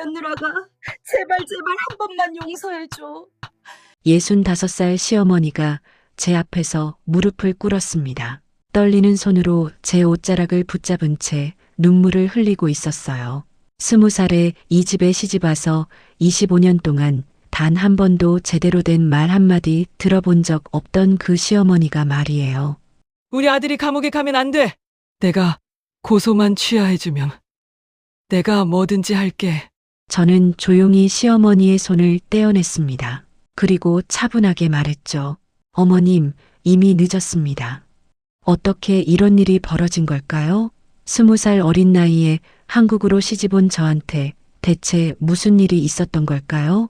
며느라가 제발 제발 한 번만 용서해줘. 65살 시어머니가 제 앞에서 무릎을 꿇었습니다. 떨리는 손으로 제 옷자락을 붙잡은 채 눈물을 흘리고 있었어요. 20살에 이 집에 시집와서 25년 동안 단 한 번도 제대로 된 말 한마디 들어본 적 없던 그 시어머니가 말이에요. 우리 아들이 감옥에 가면 안 돼. 내가 고소만 취하해주면 내가 뭐든지 할게. 저는 조용히 시어머니의 손을 떼어냈습니다. 그리고 차분하게 말했죠. 어머님, 이미 늦었습니다. 어떻게 이런 일이 벌어진 걸까요? 20살 어린 나이에 한국으로 시집온 저한테 대체 무슨 일이 있었던 걸까요?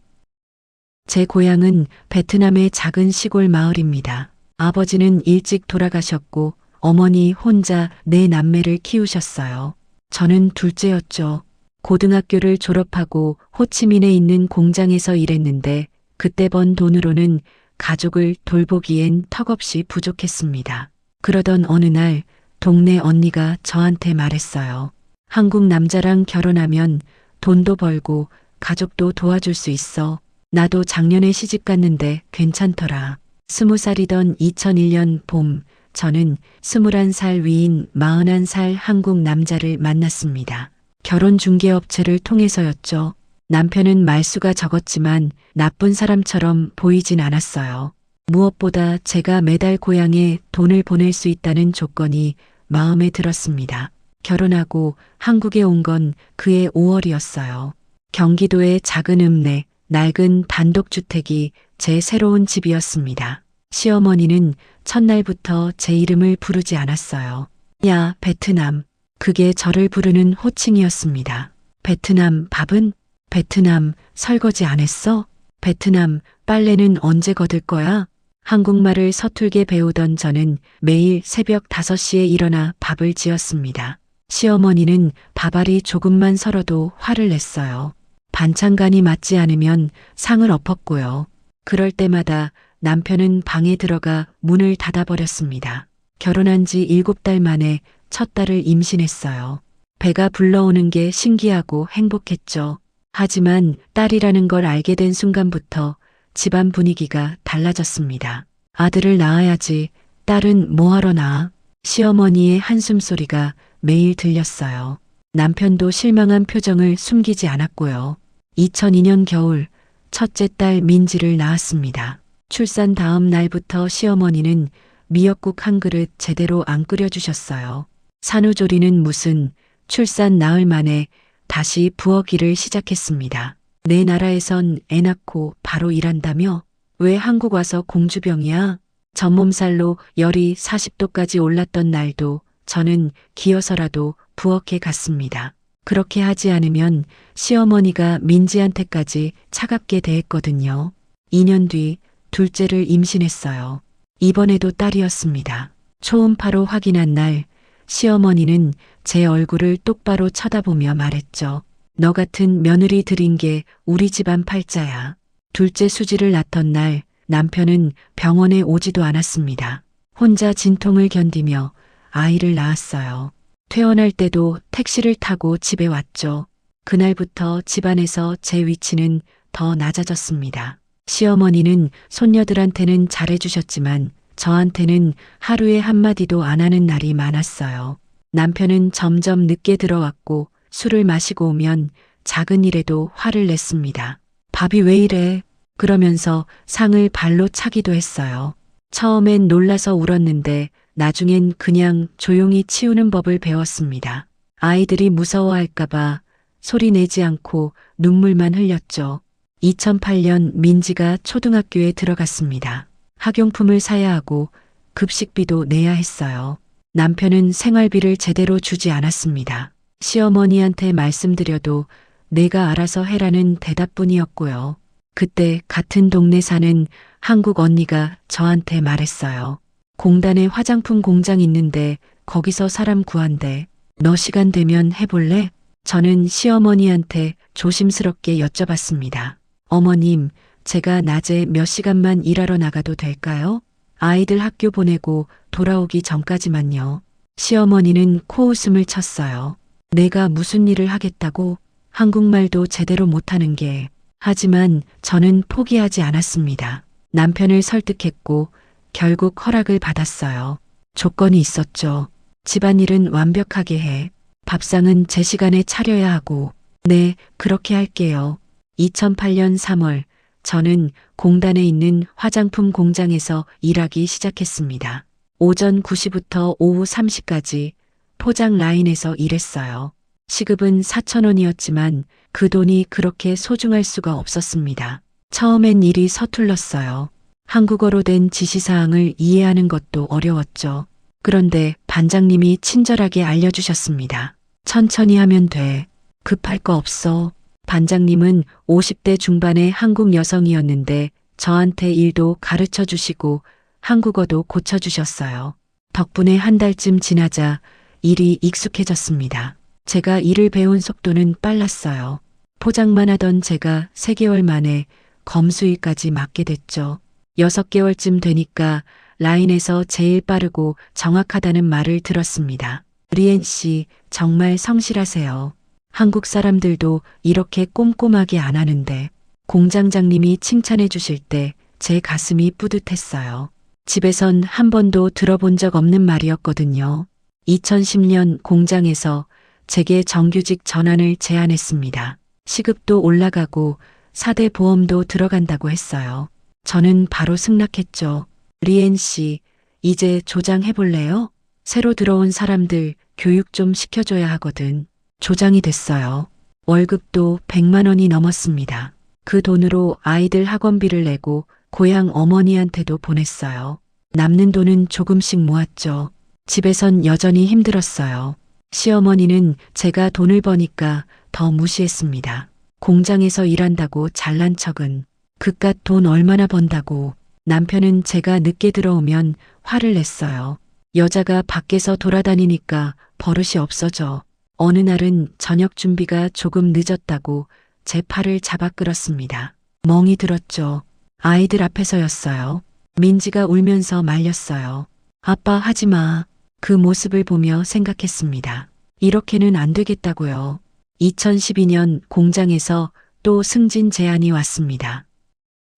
제 고향은 베트남의 작은 시골 마을입니다. 아버지는 일찍 돌아가셨고 어머니 혼자 네 남매를 키우셨어요. 저는 둘째였죠. 고등학교를 졸업하고 호치민에 있는 공장에서 일했는데 그때 번 돈으로는 가족을 돌보기엔 턱없이 부족했습니다. 그러던 어느 날 동네 언니가 저한테 말했어요. 한국 남자랑 결혼하면 돈도 벌고 가족도 도와줄 수 있어. 나도 작년에 시집 갔는데 괜찮더라. 20살이던 2001년 봄, 저는 21살 위인 41살 한국 남자를 만났습니다. 결혼 중개업체를 통해서였죠. 남편은 말수가 적었지만 나쁜 사람처럼 보이진 않았어요. 무엇보다 제가 매달 고향에 돈을 보낼 수 있다는 조건이 마음에 들었습니다. 결혼하고 한국에 온 건 그해 5월이었어요. 경기도의 작은 읍내, 낡은 단독주택이 제 새로운 집이었습니다. 시어머니는 첫날부터 제 이름을 부르지 않았어요. 야, 베트남. 그게 저를 부르는 호칭이었습니다. 베트남 밥은? 베트남 설거지 안 했어? 베트남 빨래는 언제 거들 거야? 한국말을 서툴게 배우던 저는 매일 새벽 5시에 일어나 밥을 지었습니다. 시어머니는 밥알이 조금만 설어도 화를 냈어요. 반찬간이 맞지 않으면 상을 엎었고요. 그럴 때마다 남편은 방에 들어가 문을 닫아버렸습니다. 결혼한 지 7달 만에 첫 딸을 임신했어요. 배가 불러오는 게 신기하고 행복했죠. 하지만 딸이라는 걸 알게 된 순간부터 집안 분위기가 달라졌습니다. 아들을 낳아야지, 딸은 뭐하러 낳아? 시어머니의 한숨소리가 매일 들렸어요. 남편도 실망한 표정을 숨기지 않았고요. 2002년 겨울, 첫째 딸 민지를 낳았습니다. 출산 다음 날부터 시어머니는 미역국 한 그릇 제대로 안 끓여주셨어요. 산후조리는 무슨, 출산 나흘 만에 다시 부엌일을 시작했습니다. 내 나라에선 애 낳고 바로 일한다며? 왜 한국 와서 공주병이야? 전몸살로 열이 40도까지 올랐던 날도 저는 기어서라도 부엌에 갔습니다. 그렇게 하지 않으면 시어머니가 민지한테까지 차갑게 대했거든요. 2년 뒤 둘째를 임신했어요. 이번에도 딸이었습니다. 초음파로 확인한 날 시어머니는 제 얼굴을 똑바로 쳐다보며 말했죠. 너 같은 며느리 들인 게 우리 집안 팔자야. 둘째 수지를 낳던 날 남편은 병원에 오지도 않았습니다. 혼자 진통을 견디며 아이를 낳았어요. 퇴원할 때도 택시를 타고 집에 왔죠. 그날부터 집안에서 제 위치는 더 낮아졌습니다. 시어머니는 손녀들한테는 잘해주셨지만 저한테는 하루에 한마디도 안 하는 날이 많았어요. 남편은 점점 늦게 들어왔고 술을 마시고 오면 작은 일에도 화를 냈습니다. 밥이 왜 이래? 그러면서 상을 발로 차기도 했어요. 처음엔 놀라서 울었는데 나중엔 그냥 조용히 치우는 법을 배웠습니다. 아이들이 무서워할까봐 소리 내지 않고 눈물만 흘렸죠. 2008년 민지가 초등학교에 들어갔습니다. 학용품을 사야 하고 급식비도 내야 했어요. 남편은 생활비를 제대로 주지 않았습니다. 시어머니한테 말씀드려도 내가 알아서 해라는 대답뿐이었고요. 그때 같은 동네 사는 한국 언니가 저한테 말했어요. 공단에 화장품 공장 있는데 거기서 사람 구한대. 너 시간 되면 해볼래? 저는 시어머니한테 조심스럽게 여쭤봤습니다. 어머님, 제가 낮에 몇 시간만 일하러 나가도 될까요? 아이들 학교 보내고 돌아오기 전까지만요. 시어머니는 코웃음을 쳤어요. 내가 무슨 일을 하겠다고? 한국말도 제대로 못하는 게. 하지만 저는 포기하지 않았습니다. 남편을 설득했고 결국 허락을 받았어요. 조건이 있었죠. 집안일은 완벽하게 해. 밥상은 제 시간에 차려야 하고. 네, 그렇게 할게요. 2008년 3월, 저는 공단에 있는 화장품 공장에서 일하기 시작했습니다. 오전 9시부터 오후 3시까지 포장 라인에서 일했어요. 시급은 4,000원이었지만 그 돈이 그렇게 소중할 수가 없었습니다. 처음엔 일이 서툴렀어요. 한국어로 된 지시사항을 이해하는 것도 어려웠죠. 그런데 반장님이 친절하게 알려주셨습니다. 천천히 하면 돼. 급할 거 없어. 반장님은 50대 중반의 한국 여성이었는데 저한테 일도 가르쳐 주시고 한국어도 고쳐주셨어요. 덕분에 한 달쯤 지나자 일이 익숙해졌습니다. 제가 일을 배운 속도는 빨랐어요. 포장만 하던 제가 3개월 만에 검수일까지 맡게 됐죠. 6개월쯤 되니까 라인에서 제일 빠르고 정확하다는 말을 들었습니다. 리엔 씨, 정말 성실하세요. 한국 사람들도 이렇게 꼼꼼하게 안 하는데. 공장장님이 칭찬해 주실 때 제 가슴이 뿌듯했어요. 집에선 한 번도 들어본 적 없는 말이었거든요. 2010년 공장에서 제게 정규직 전환을 제안했습니다. 시급도 올라가고 4대 보험도 들어간다고 했어요. 저는 바로 승낙했죠. 리엔 씨, 이제 조장해볼래요? 새로 들어온 사람들 교육 좀 시켜줘야 하거든. 조장이 됐어요. 월급도 100만 원이 넘었습니다. 그 돈으로 아이들 학원비를 내고 고향 어머니한테도 보냈어요. 남는 돈은 조금씩 모았죠. 집에선 여전히 힘들었어요. 시어머니는 제가 돈을 버니까 더 무시했습니다. 공장에서 일한다고 잘난 척은. 그깟 돈 얼마나 번다고. 남편은 제가 늦게 들어오면 화를 냈어요. 여자가 밖에서 돌아다니니까 버릇이 없어져. 어느 날은 저녁 준비가 조금 늦었다고 제 팔을 잡아 끌었습니다. 멍이 들었죠. 아이들 앞에서였어요. 민지가 울면서 말렸어요. 아빠 하지 마. 그 모습을 보며 생각했습니다. 이렇게는 안 되겠다고요. 2012년 공장에서 또 승진 제안이 왔습니다.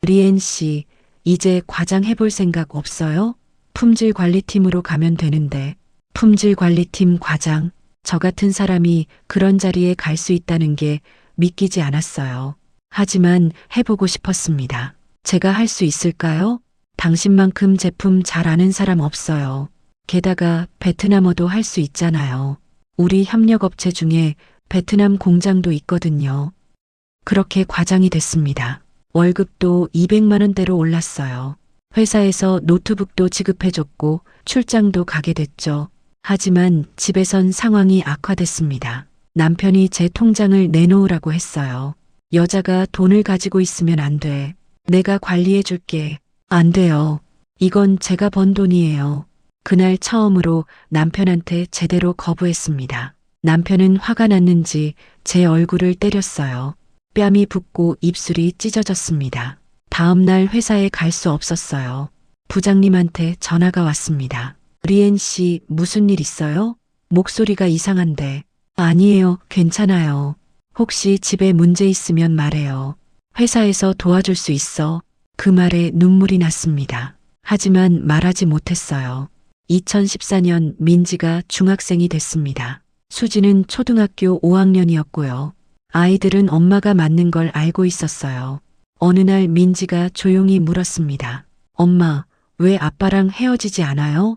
리엔 씨, 이제 과장 해볼 생각 없어요? 품질 관리팀으로 가면 되는데. 품질 관리팀 과장. 저 같은 사람이 그런 자리에 갈 수 있다는 게 믿기지 않았어요. 하지만 해보고 싶었습니다. 제가 할 수 있을까요? 당신만큼 제품 잘 아는 사람 없어요. 게다가 베트남어도 할 수 있잖아요. 우리 협력업체 중에 베트남 공장도 있거든요. 그렇게 과장이 됐습니다. 월급도 200만 원대로 올랐어요. 회사에서 노트북도 지급해줬고 출장도 가게 됐죠. 하지만 집에선 상황이 악화됐습니다. 남편이 제 통장을 내놓으라고 했어요. 여자가 돈을 가지고 있으면 안 돼. 내가 관리해 줄게. 안 돼요. 이건 제가 번 돈이에요. 그날 처음으로 남편한테 제대로 거부했습니다. 남편은 화가 났는지 제 얼굴을 때렸어요. 뺨이 붓고 입술이 찢어졌습니다. 다음 날 회사에 갈 수 없었어요. 부장님한테 전화가 왔습니다. 리엔 씨, 무슨 일 있어요? 목소리가 이상한데. 아니에요, 괜찮아요. 혹시 집에 문제 있으면 말해요. 회사에서 도와줄 수 있어. 그 말에 눈물이 났습니다. 하지만 말하지 못했어요. 2014년 민지가 중학생이 됐습니다. 수지는 초등학교 5학년이었고요. 아이들은 엄마가 맞는 걸 알고 있었어요. 어느 날 민지가 조용히 물었습니다. 엄마, 왜 아빠랑 헤어지지 않아요?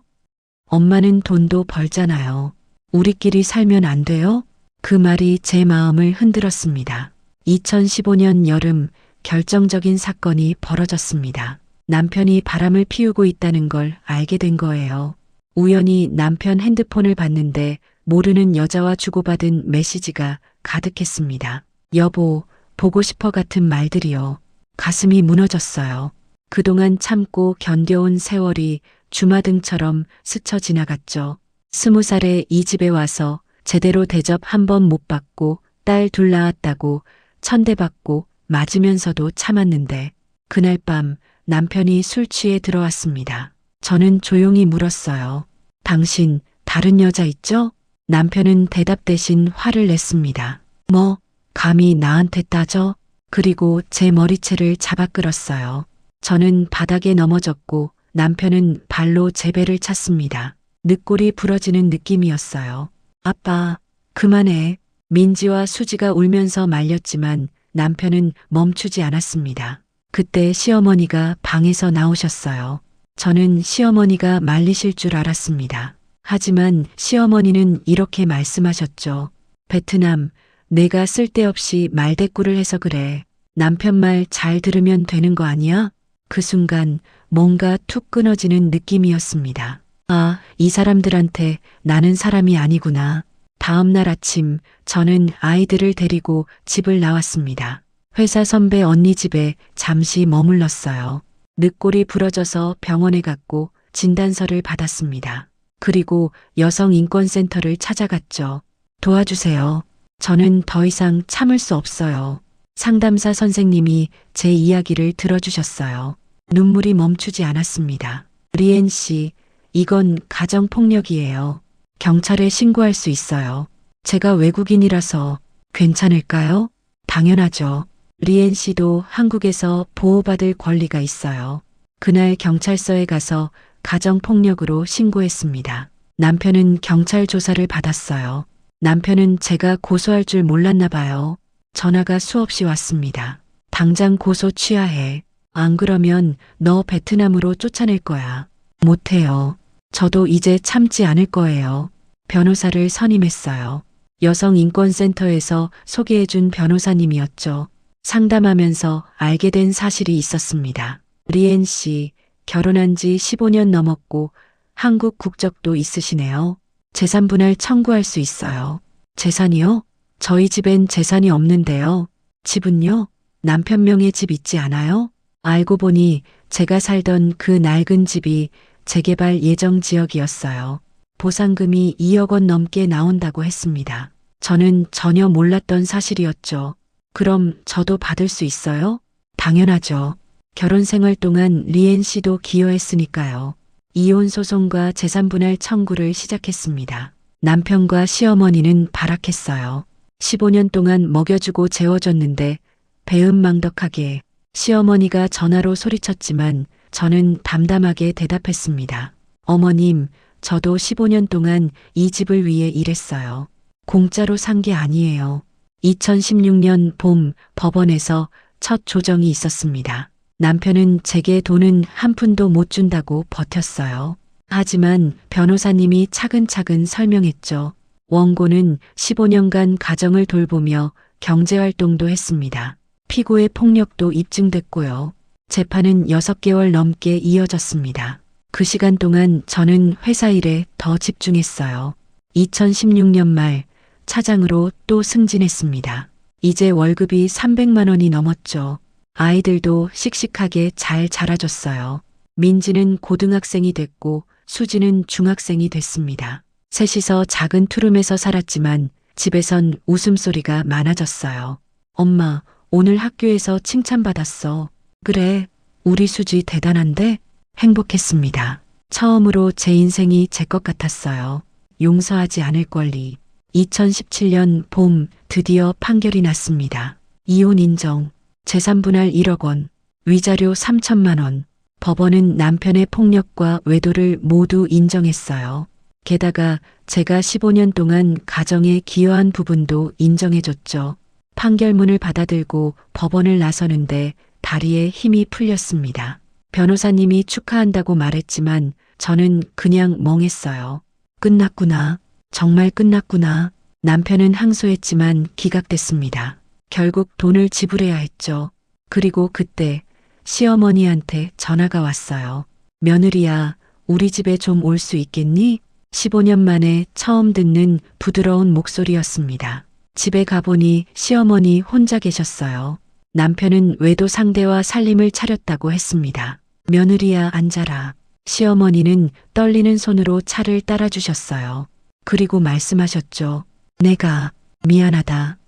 엄마는 돈도 벌잖아요. 우리끼리 살면 안 돼요? 그 말이 제 마음을 흔들었습니다. 2015년 여름 결정적인 사건이 벌어졌습니다. 남편이 바람을 피우고 있다는 걸 알게 된 거예요. 우연히 남편 핸드폰을 봤는데 모르는 여자와 주고받은 메시지가 가득했습니다. 여보, 보고 싶어 같은 말들이요. 가슴이 무너졌어요. 그동안 참고 견뎌온 세월이 주마등처럼 스쳐 지나갔죠. 20살에 이 집에 와서 제대로 대접 한 번 못 받고 딸 둘 낳았다고 천대받고 맞으면서도 참았는데 그날 밤 남편이 술 취해 들어왔습니다. 저는 조용히 물었어요. 당신 다른 여자 있죠? 남편은 대답 대신 화를 냈습니다. 뭐, 감히 나한테 따져? 그리고 제 머리채를 잡아 끌었어요. 저는 바닥에 넘어졌고 남편은 발로 제 배를 찼습니다. 늑골이 부러지는 느낌이었어요. 아빠, 그만해. 민지와 수지가 울면서 말렸지만 남편은 멈추지 않았습니다. 그때 시어머니가 방에서 나오셨어요. 저는 시어머니가 말리실 줄 알았습니다. 하지만 시어머니는 이렇게 말씀하셨죠. 베트남, 내가 쓸데없이 말대꾸를 해서 그래. 남편 말 잘 들으면 되는 거 아니야? 그 순간 뭔가 툭 끊어지는 느낌이었습니다. 아, 이 사람들한테 나는 사람이 아니구나. 다음 날 아침 저는 아이들을 데리고 집을 나왔습니다. 회사 선배 언니 집에 잠시 머물렀어요. 늑골이 부러져서 병원에 갔고 진단서를 받았습니다. 그리고 여성인권센터를 찾아갔죠. 도와주세요. 저는 더 이상 참을 수 없어요. 상담사 선생님이 제 이야기를 들어주셨어요. 눈물이 멈추지 않았습니다. 리엔 씨, 이건 가정폭력이에요. 경찰에 신고할 수 있어요. 제가 외국인이라서 괜찮을까요? 당연하죠. 리엔 씨도 한국에서 보호받을 권리가 있어요. 그날 경찰서에 가서 가정폭력으로 신고했습니다. 남편은 경찰 조사를 받았어요. 남편은 제가 고소할 줄 몰랐나 봐요. 전화가 수없이 왔습니다. 당장 고소 취하해. 안 그러면 너 베트남으로 쫓아낼 거야. 못해요. 저도 이제 참지 않을 거예요. 변호사를 선임했어요. 여성인권센터에서 소개해준 변호사님이었죠. 상담하면서 알게 된 사실이 있었습니다. 리엔 씨, 결혼한 지 15년 넘었고 한국 국적도 있으시네요. 재산 분할 청구할 수 있어요. 재산이요? 저희 집엔 재산이 없는데요. 집은요? 남편 명의 집 있지 않아요? 알고 보니 제가 살던 그 낡은 집이 재개발 예정 지역이었어요. 보상금이 2억 원 넘게 나온다고 했습니다. 저는 전혀 몰랐던 사실이었죠. 그럼 저도 받을 수 있어요? 당연하죠. 결혼 생활 동안 리엔 씨도 기여했으니까요. 이혼 소송과 재산 분할 청구를 시작했습니다. 남편과 시어머니는 발악했어요. 15년 동안 먹여주고 재워줬는데 배은망덕하게 시어머니가 전화로 소리쳤지만 저는 담담하게 대답했습니다. 어머님, 저도 15년 동안 이 집을 위해 일했어요. 공짜로 산 게 아니에요. 2016년 봄 법원에서 첫 조정이 있었습니다. 남편은 제게 돈은 한 푼도 못 준다고 버텼어요. 하지만 변호사님이 차근차근 설명했죠. 원고는 15년간 가정을 돌보며 경제활동도 했습니다. 피고의 폭력도 입증됐고요. 재판은 6개월 넘게 이어졌습니다. 그 시간 동안 저는 회사 일에 더 집중했어요. 2016년 말 차장으로 또 승진했습니다. 이제 월급이 300만 원이 넘었죠. 아이들도 씩씩하게 잘 자라줬어요. 민지는 고등학생이 됐고 수지는 중학생이 됐습니다. 셋이서 작은 투룸에서 살았지만 집에선 웃음소리가 많아졌어요. 엄마, 오늘 학교에서 칭찬받았어. 그래, 우리 수지 대단한데? 행복했습니다. 처음으로 제 인생이 제 것 같았어요. 용서하지 않을 권리. 2017년 봄 드디어 판결이 났습니다. 이혼 인정, 재산 분할 1억 원, 위자료 3천만 원. 법원은 남편의 폭력과 외도를 모두 인정했어요. 게다가 제가 15년 동안 가정에 기여한 부분도 인정해줬죠. 판결문을 받아들고 법원을 나서는데 다리에 힘이 풀렸습니다. 변호사님이 축하한다고 말했지만 저는 그냥 멍했어요. 끝났구나. 정말 끝났구나. 남편은 항소했지만 기각됐습니다. 결국 돈을 지불해야 했죠. 그리고 그때 시어머니한테 전화가 왔어요. 며느리야, 우리 집에 좀 올 수 있겠니? 15년 만에 처음 듣는 부드러운 목소리였습니다. 집에 가보니 시어머니 혼자 계셨어요. 남편은 외도 상대와 살림을 차렸다고 했습니다. 며느리야, 앉아라. 시어머니는 떨리는 손으로 차를 따라주셨어요. 그리고 말씀하셨죠. 내가 미안하다.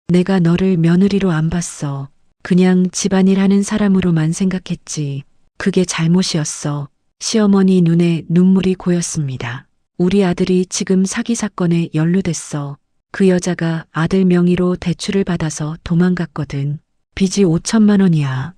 내가 너를 며느리로 안 봤어. 그냥 집안일 하는 사람으로만 생각했지. 그게 잘못이었어. 시어머니 눈에 눈물이 고였습니다. 우리 아들이 지금 사기 사건에 연루됐어. 그 여자가 아들 명의로 대출을 받아서 도망갔거든. 빚이 5천만 원이야.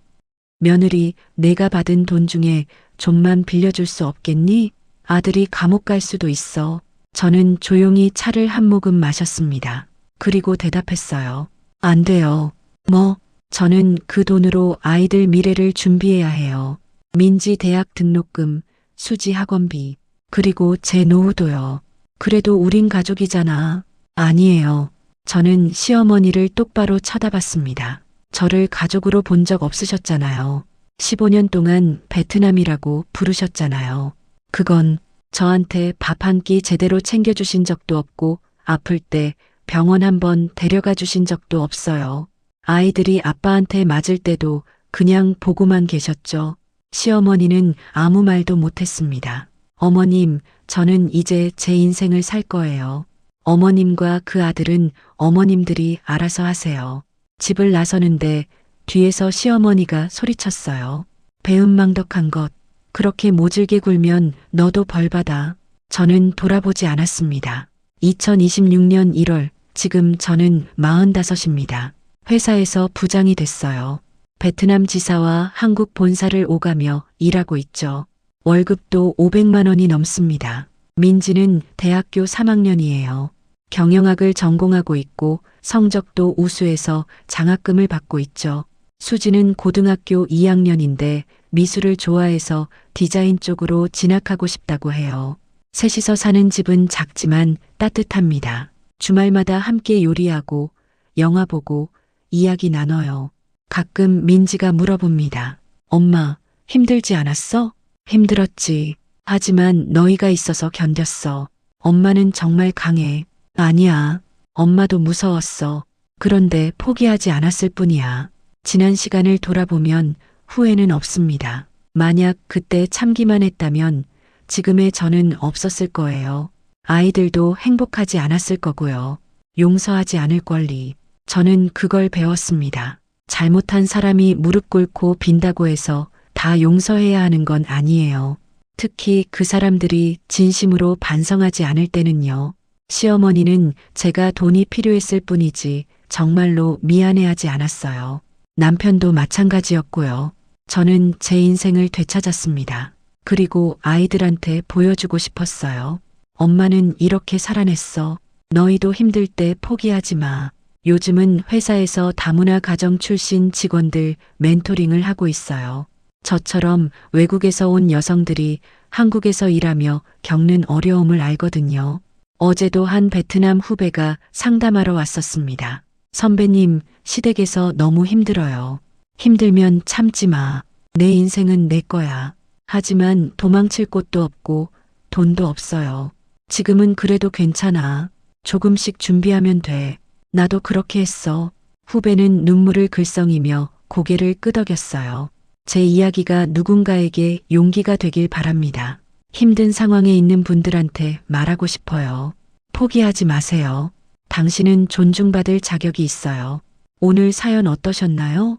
며느리, 내가 받은 돈 중에 좀만 빌려줄 수 없겠니? 아들이 감옥 갈 수도 있어. 저는 조용히 차를 한 모금 마셨습니다. 그리고 대답했어요. 안 돼요. 뭐? 저는 그 돈으로 아이들 미래를 준비해야 해요. 민지 대학 등록금, 수지 학원비, 그리고 제 노후도요. 그래도 우린 가족이잖아. 아니에요. 저는 시어머니를 똑바로 쳐다봤습니다. 저를 가족으로 본 적 없으셨잖아요. 15년 동안 베트남이라고 부르셨잖아요. 그건 저한테 밥 한 끼 제대로 챙겨주신 적도 없고 아플 때 병원 한번 데려가 주신 적도 없어요. 아이들이 아빠한테 맞을 때도 그냥 보고만 계셨죠. 시어머니는 아무 말도 못했습니다. 어머님, 저는 이제 제 인생을 살 거예요. 어머님과 그 아들은 어머님들이 알아서 하세요. 집을 나서는데 뒤에서 시어머니가 소리쳤어요. 배은망덕한 것, 그렇게 모질게 굴면 너도 벌받아. 저는 돌아보지 않았습니다. 2026년 1월, 지금 저는 45입니다. 회사에서 부장이 됐어요. 베트남 지사와 한국 본사를 오가며 일하고 있죠. 월급도 500만 원이 넘습니다. 민지는 대학교 3학년이에요. 경영학을 전공하고 있고 성적도 우수해서 장학금을 받고 있죠. 수지는 고등학교 2학년인데 미술을 좋아해서 디자인 쪽으로 진학하고 싶다고 해요. 셋이서 사는 집은 작지만 따뜻합니다. 주말마다 함께 요리하고 영화 보고 이야기 나눠요. 가끔 민지가 물어봅니다. 엄마, 힘들지 않았어? 힘들었지. 하지만 너희가 있어서 견뎠어. 엄마는 정말 강해. 아니야. 엄마도 무서웠어. 그런데 포기하지 않았을 뿐이야. 지난 시간을 돌아보면 후회는 없습니다. 만약 그때 참기만 했다면 지금의 저는 없었을 거예요. 아이들도 행복하지 않았을 거고요. 용서하지 않을 권리. 저는 그걸 배웠습니다. 잘못한 사람이 무릎 꿇고 빈다고 해서 다 용서해야 하는 건 아니에요. 특히 그 사람들이 진심으로 반성하지 않을 때는요. 시어머니는 제가 돈이 필요했을 뿐이지 정말로 미안해하지 않았어요. 남편도 마찬가지였고요. 저는 제 인생을 되찾았습니다. 그리고 아이들한테 보여주고 싶었어요. 엄마는 이렇게 살아냈어. 너희도 힘들 때 포기하지 마. 요즘은 회사에서 다문화 가정 출신 직원들 멘토링을 하고 있어요. 저처럼 외국에서 온 여성들이 한국에서 일하며 겪는 어려움을 알거든요. 어제도 한 베트남 후배가 상담하러 왔었습니다. 선배님, 시댁에서 너무 힘들어요. 힘들면 참지 마. 내 인생은 내 거야. 하지만 도망칠 곳도 없고 돈도 없어요. 지금은 그래도 괜찮아. 조금씩 준비하면 돼. 나도 그렇게 했어. 후배는 눈물을 글썽이며 고개를 끄덕였어요. 제 이야기가 누군가에게 용기가 되길 바랍니다. 힘든 상황에 있는 분들한테 말하고 싶어요. 포기하지 마세요. 당신은 존중받을 자격이 있어요. 오늘 사연 어떠셨나요?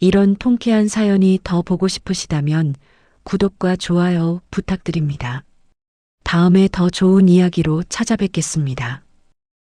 이런 통쾌한 사연이 더 보고 싶으시다면 구독과 좋아요 부탁드립니다. 다음에 더 좋은 이야기로 찾아뵙겠습니다.